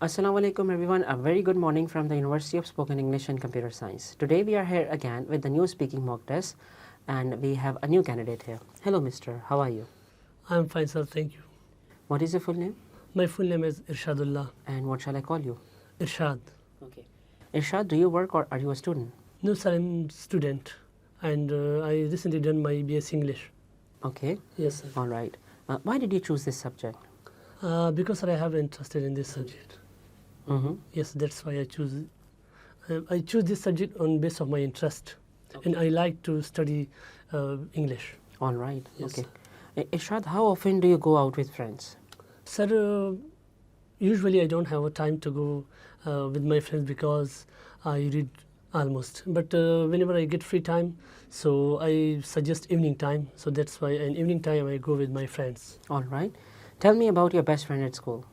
Assalamu alaikum everyone, a very good morning from the University of Spoken English and Computer Science. Today we are here again with the new speaking mock test and we have a new candidate here. Hello mister, how are you? I'm fine, sir. Thank you. What is your full name? My full name is Irshadullah. And what shall I call you? Irshad. Okay. Irshad, do you work or are you a student? No, sir. I'm student, and I recently done my BS English. Okay. Yes, sir. All right. Why did you choose this subject? Because sir, I have interested in this subject. Mm-hmm. Yes, that's why I choose. I choose this subject on base of my interest, and I like to study English. All right. Yes. Okay. Irshad, how often do you go out with friends? Sir, usually I don't have a time to go with my friends because I read almost. But whenever I get free time, so I suggest evening time. So that's why in evening time I go with my friends. All right. Tell me about your best friend at school.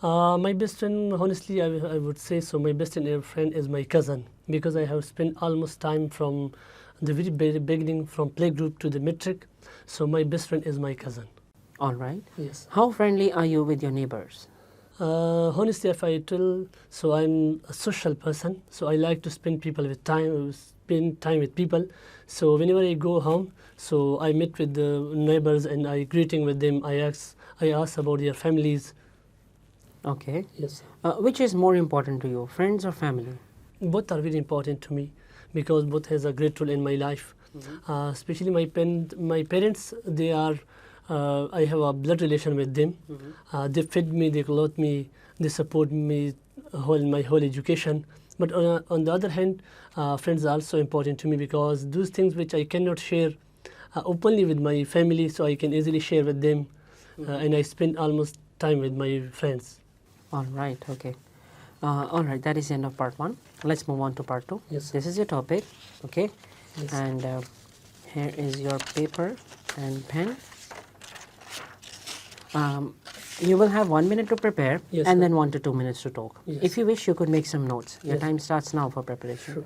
My best friend, honestly, I would say so. My best friend is my cousin because I have spent almost time from the very beginning, from playgroup to the metric. So my best friend is my cousin. All right. Yes. How friendly are you with your neighbors? Honestly, if I tell, so I'm a social person. So I like to spend time with people. So whenever I go home, so I meet with the neighbors and I greeting with them. I ask about their families. Okay. Yes. Which is more important to you, friends or family? Both are very important to me because both has a great role in my life. Especially my parents, they are. I have a blood relation with them. They fed me, they clothed me, they support me my whole education. But on the other hand, friends are also important to me because those things which I cannot share openly with my family, so I can easily share with them, and I spend almost time with my friends. All right, okay. All right, that is the end of part 1. Let's move on to part 2. Yes. This is your topic, okay? Yes. And here is your paper and pen. You will have 1 minute to prepare, Yes, and sir. then 1 to 2 minutes to talk. Yes. If you wish, you could make some notes. Your Yes. time starts now for preparation. Sure.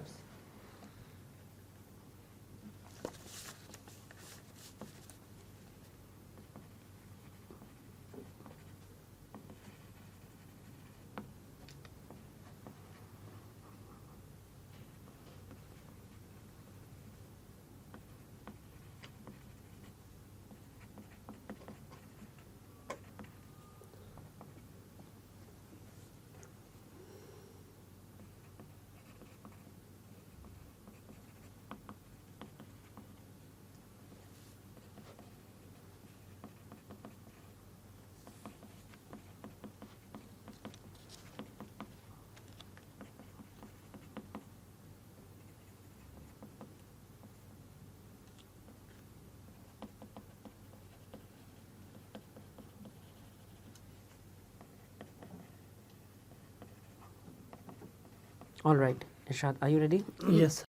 All right, Irshad, are you ready? Yes.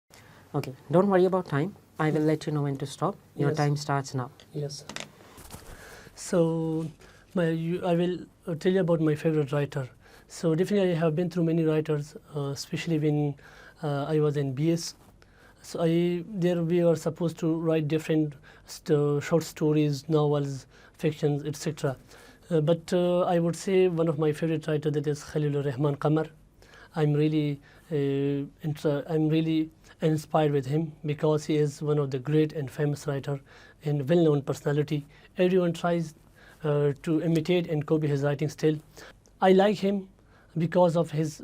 Okay, don't worry about time. I will let you know when to stop. Your Yes. time starts now. Yes. So I will tell you about my favorite writer. So definitely I have been through many writers, especially when I was in BS. So there we were supposed to write different short stories, novels, fictions, etc. But I would say one of my favorite writers, that is Khalilur Rahman Qamar. I'm really inspired with him because he is one of the great and famous writer and well-known personality. Everyone tries to imitate and copy his writing style. I like him because of his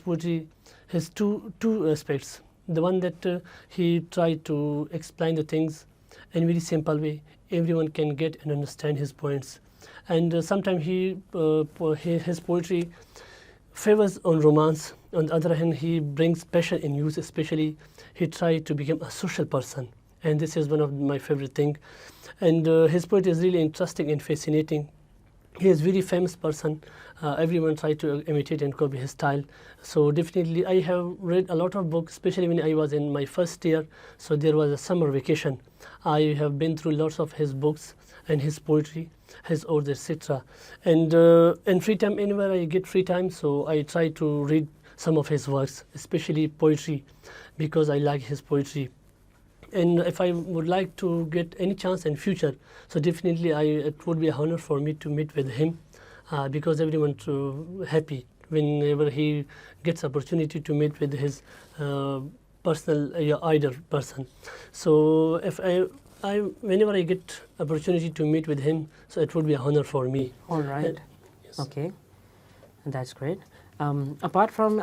poetry, his two aspects. The one that he tried to explain the things in a very simple way. Everyone can get and understand his points. And sometimes his poetry favors on romance. On the other hand, he brings passion in use, especially he tried to become a social person. And this is one of my favorite thing. And his poetry is really interesting and fascinating. He is very famous person. Everyone tried to imitate and copy his style. So definitely I have read a lot of books, especially when I was in my first year. So there was a summer vacation. I have been through lots of his books and his poetry, his odes, etc. And in free time, anywhere I get free time, so I try to read some of his works, especially poetry, because I like his poetry. And if I would like to get any chance in future, so definitely it would be an honor for me to meet with him, because everyone happy whenever he gets opportunity to meet with his personal idol person. So if whenever I get opportunity to meet with him, so it would be an honor for me. All right. Yes. Okay, that's great. Apart from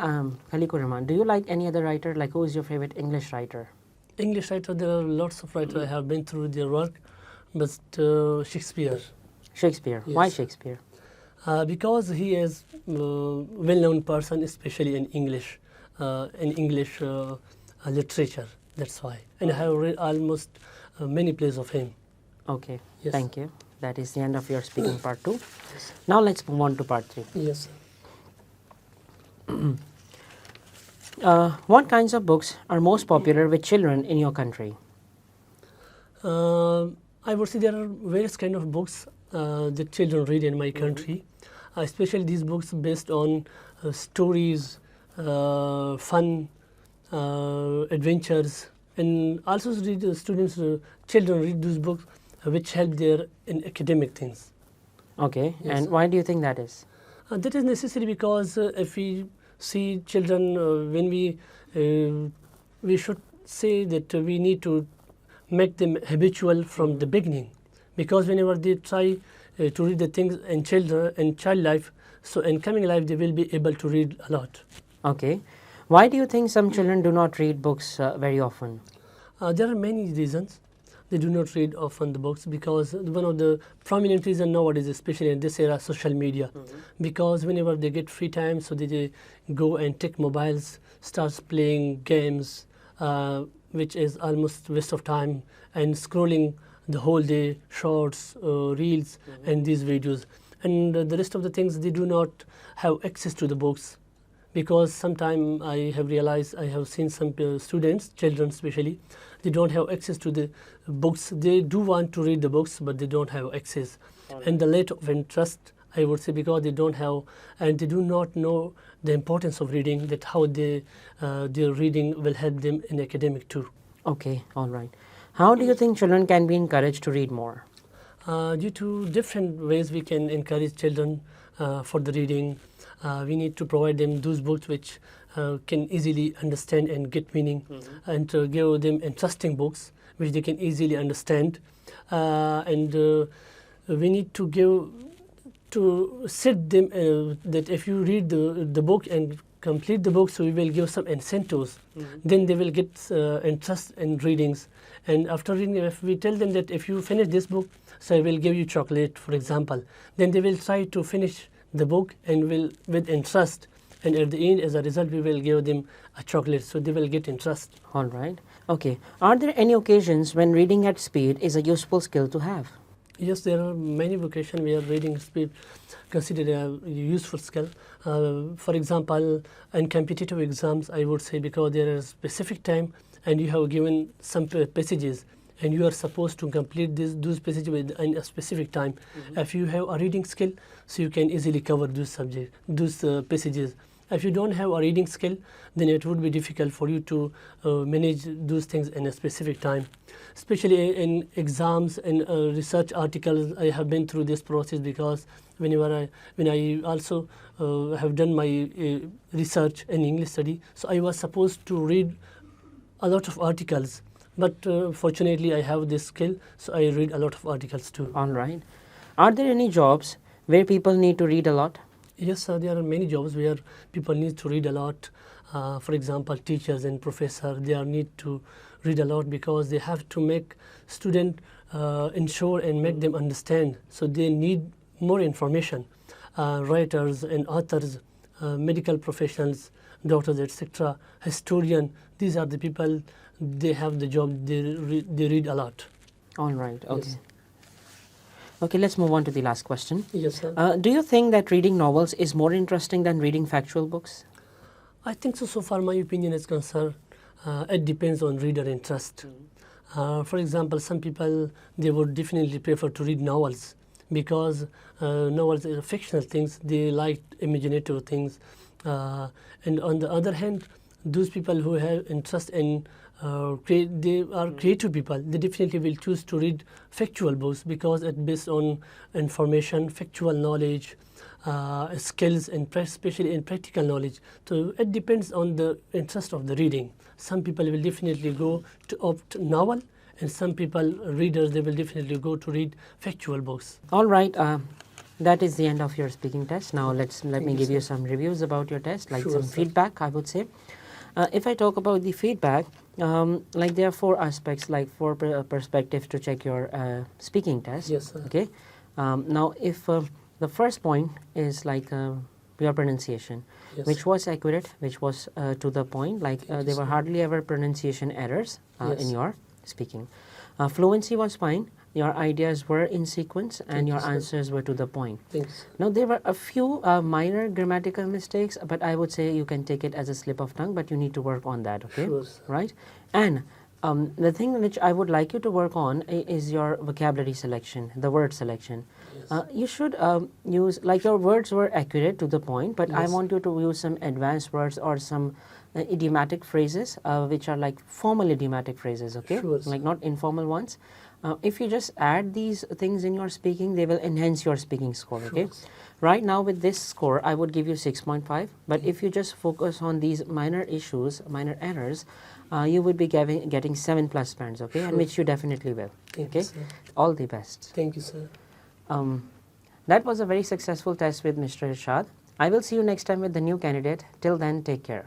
Khaliqur Rahman, do you like any other writer? Like, who is your favorite English writer? English writer, there are lots of writers I have been through their work, but Shakespeare. Shakespeare. Yes. Why Shakespeare? Because he is well-known person, especially in English literature. That's why. And I have read almost many plays of him. Okay, Yes. thank you. That is the end of your speaking part 2. Now let's move on to part 3. Yes. What kinds of books are most popular with children in your country? I would say there are various kind of books that children read in my country, especially these books based on stories, fun, adventures, and also children read those books which help their in academic things. Okay, Yes. and why do you think that is? That is necessary because if we see children, when we should say that we need to make them habitual from the beginning, because whenever they try to read the things in child life, so in coming life they will be able to read a lot. Okay, why do you think some children do not read books very often? There are many reasons they do not read often the books, because one of the prominent reasons nowadays, especially in this era, social media. Because whenever they get free time, so they go and take mobiles, starts playing games, which is almost waste of time, and scrolling the whole day, shorts, reels, and these videos. And the rest of the things, they do not have access to the books. Because sometimes I have realized, I have seen some students, children especially, they don't have access to the books. They do want to read the books, but they don't have access. And the lack of interest, I would say, because they don't have, and they do not know the importance of reading, that how their reading will help them in academic too. Okay, all right. How do you think children can be encouraged to read more? Due to different ways we can encourage children for the reading. We need to provide them those books which can easily understand and get meaning, and to give them interesting books which they can easily understand. And we need to set them that if you read the book and complete the book, so we will give some incentives. Then they will get interest in readings. And after reading, if we tell them that if you finish this book, so I will give you chocolate, for example, then they will try to finish the book and will with interest, and at the end, as a result, we will give them a chocolate, so they will get interest. All right. Okay. Are there any occasions when reading at speed is a useful skill to have? Yes, there are many occasions where reading speed considered a useful skill. For example, in competitive exams, I would say, because there is a specific time and you have given some passages, and you are supposed to complete those passages within a specific time. If you have a reading skill, so you can easily cover those passages. If you don't have a reading skill, then it would be difficult for you to manage those things in a specific time. Especially in exams and research articles, I have been through this process, because when I also have done my research in English study, so I was supposed to read a lot of articles. But fortunately, I have this skill, so I read a lot of articles too. All right. Are there any jobs where people need to read a lot? Yes, there are many jobs where people need to read a lot. For example, teachers and professors, they need to read a lot, because they have to make students ensure and make them understand. So they need more information. Writers and authors, medical professionals, doctors, etc., historian, these are the people, they have the job, they read a lot. All right. Okay. Yes. Okay, let's move on to the last question. Yes, sir. Do you think that reading novels is more interesting than reading factual books? I think so. So far, my opinion is concerned, it depends on reader interest. For example, some people, they would definitely prefer to read novels, because novels are fictional things, they like imaginative things. And on the other hand, those people who have interest in they are creative people, they definitely will choose to read factual books, because it's based on information, factual knowledge, skills, and especially in practical knowledge. So it depends on the interest of the reading. Some people will definitely go to opt novel, and some people, readers, they will definitely go to read factual books. All right. That is the end of your speaking test. Now let me you, give you sir. some reviews about your test, like Sure, some sir. feedback, I would say. If I talk about the feedback, like there are 4 aspects, like 4 perspectives to check your speaking test. Yes, sir. Okay. Now, if the first point is like your pronunciation, Yes. which was accurate, which was to the point, like Thank you, there were sir. hardly ever pronunciation errors Yes. in your speaking. Fluency was fine. Your ideas were in sequence, and Thank your you, sir. answers were to the point. Thanks. Now, there were a few minor grammatical mistakes, but I would say you can take it as a slip of tongue, but you need to work on that, okay? Sure, sir. Right? And the thing which I would like you to work on is your vocabulary selection, the word selection. Yes. You should use, like your words were accurate to the point, but I Yes. want you to use some advanced words or some idiomatic phrases, which are like formal idiomatic phrases, okay? Sure, sir. Like not informal ones. If you just add these things in your speaking, they will enhance your speaking score, okay? Sure, sir. Right now with this score, I would give you 6.5, but if you just focus on these minor issues, minor errors, you would be getting 7+ points, okay? And Sure. which you definitely will, Thank okay? you, sir. All the best. Thank you, sir. That was a very successful test with Mr. Irshad. I will see you next time with the new candidate. Till then, take care.